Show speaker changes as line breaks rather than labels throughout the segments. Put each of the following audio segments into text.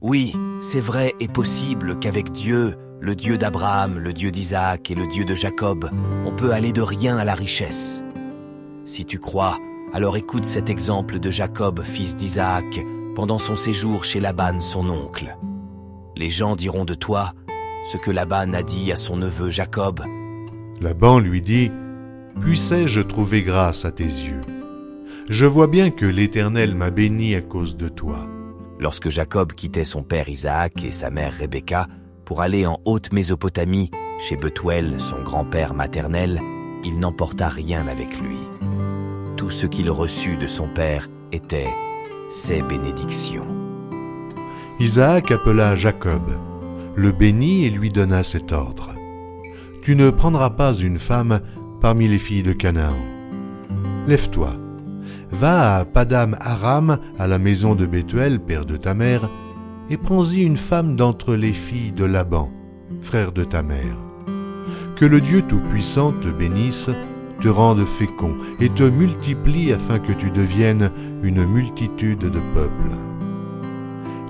Oui, c'est vrai et possible qu'avec Dieu, le Dieu d'Abraham, le Dieu d'Isaac et le Dieu de Jacob, on peut aller de rien à la richesse. Si tu crois, alors écoute cet exemple de Jacob, fils d'Isaac, pendant son séjour chez Laban, son oncle. Les gens diront de toi ce que Laban a dit à son neveu Jacob.
Laban lui dit, « Puissais-je trouver grâce à tes yeux? Je vois bien que l'Éternel m'a béni à cause de toi. »
Lorsque Jacob quittait son père Isaac et sa mère Rebecca pour aller en haute Mésopotamie, chez Bethuel, son grand-père maternel, il n'emporta rien avec lui. Tout ce qu'il reçut de son père était ses bénédictions.
Isaac appela Jacob, le bénit et lui donna cet ordre. « Tu ne prendras pas une femme parmi les filles de Canaan. Lève-toi, va à Padam Aram, à la maison de Bethuel, père de ta mère, et prends-y une femme d'entre les filles de Laban, frère de ta mère. Que le Dieu Tout-Puissant te bénisse, te rende fécond et te multiplie afin que tu deviennes une multitude de peuples.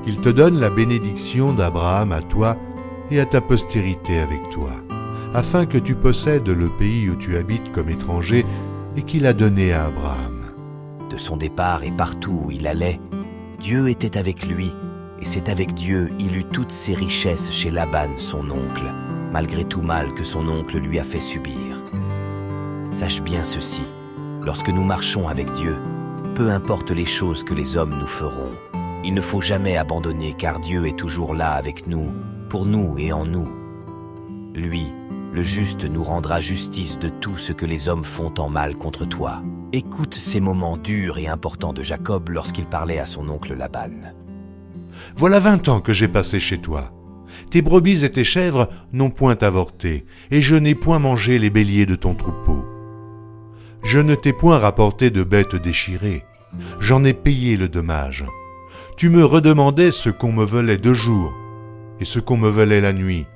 Qu'il te donne la bénédiction d'Abraham à toi et à ta postérité avec toi, afin que tu possèdes le pays où tu habites comme étranger et qu'il a donné à Abraham. »
De son départ et partout où il allait, Dieu était avec lui, et c'est avec Dieu il eut toutes ses richesses chez Laban, son oncle, malgré tout mal que son oncle lui a fait subir. Sache bien ceci, lorsque nous marchons avec Dieu, peu importe les choses que les hommes nous feront, il ne faut jamais abandonner car Dieu est toujours là avec nous, pour nous et en nous. Lui, le juste, nous rendra justice de tout ce que les hommes font en mal contre toi. Écoute ces moments durs et importants de Jacob lorsqu'il parlait à son oncle Laban.
« Voilà 20 ans que j'ai passé chez toi. Tes brebis et tes chèvres n'ont point avorté, et je n'ai point mangé les béliers de ton troupeau. Je ne t'ai point rapporté de bêtes déchirées, j'en ai payé le dommage. Tu me redemandais ce qu'on me volait de jour, et ce qu'on me volait la nuit.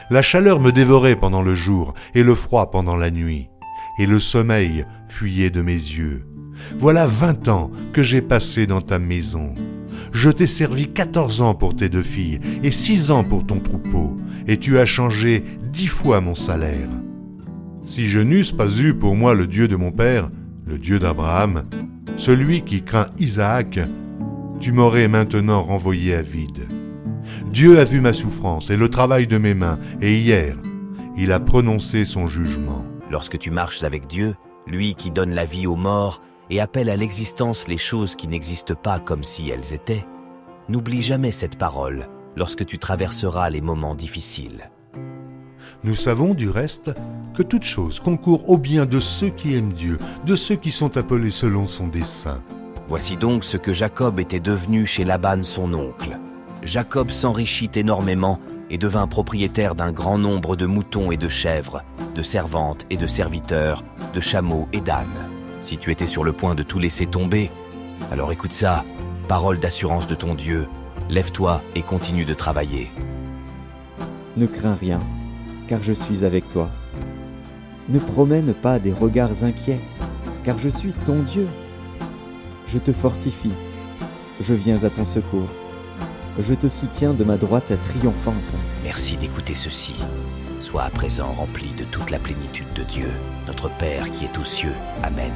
La chaleur me dévorait pendant le jour, et le froid pendant la nuit, et le sommeil fuyait de mes yeux. Voilà 20 ans que j'ai passé dans ta maison. Je t'ai servi 14 ans pour tes 2 filles, et 6 ans pour ton troupeau, et tu as changé 10 fois mon salaire. Si je n'eusse pas eu pour moi le Dieu de mon père, le Dieu d'Abraham, celui qui craint Isaac, tu m'aurais maintenant renvoyé à vide. Dieu a vu ma souffrance et le travail de mes mains, et hier, il a prononcé son jugement. »
Lorsque tu marches avec Dieu, lui qui donne la vie aux morts et appelle à l'existence les choses qui n'existent pas comme si elles étaient, n'oublie jamais cette parole lorsque tu traverseras les moments difficiles.
Nous savons du reste que toute chose concourt au bien de ceux qui aiment Dieu, de ceux qui sont appelés selon son dessein.
Voici donc ce que Jacob était devenu chez Laban son oncle. Jacob s'enrichit énormément et devint propriétaire d'un grand nombre de moutons et de chèvres, de servantes et de serviteurs, de chameaux et d'ânes. Si tu étais sur le point de tout laisser tomber, alors écoute ça, parole d'assurance de ton Dieu, lève-toi et continue de travailler.
Ne crains rien, car je suis avec toi. Ne promène pas des regards inquiets, car je suis ton Dieu. Je te fortifie, je viens à ton secours. Je te soutiens de ma droite triomphante.
Merci d'écouter ceci. Sois à présent rempli de toute la plénitude de Dieu, notre Père qui est aux cieux. Amen.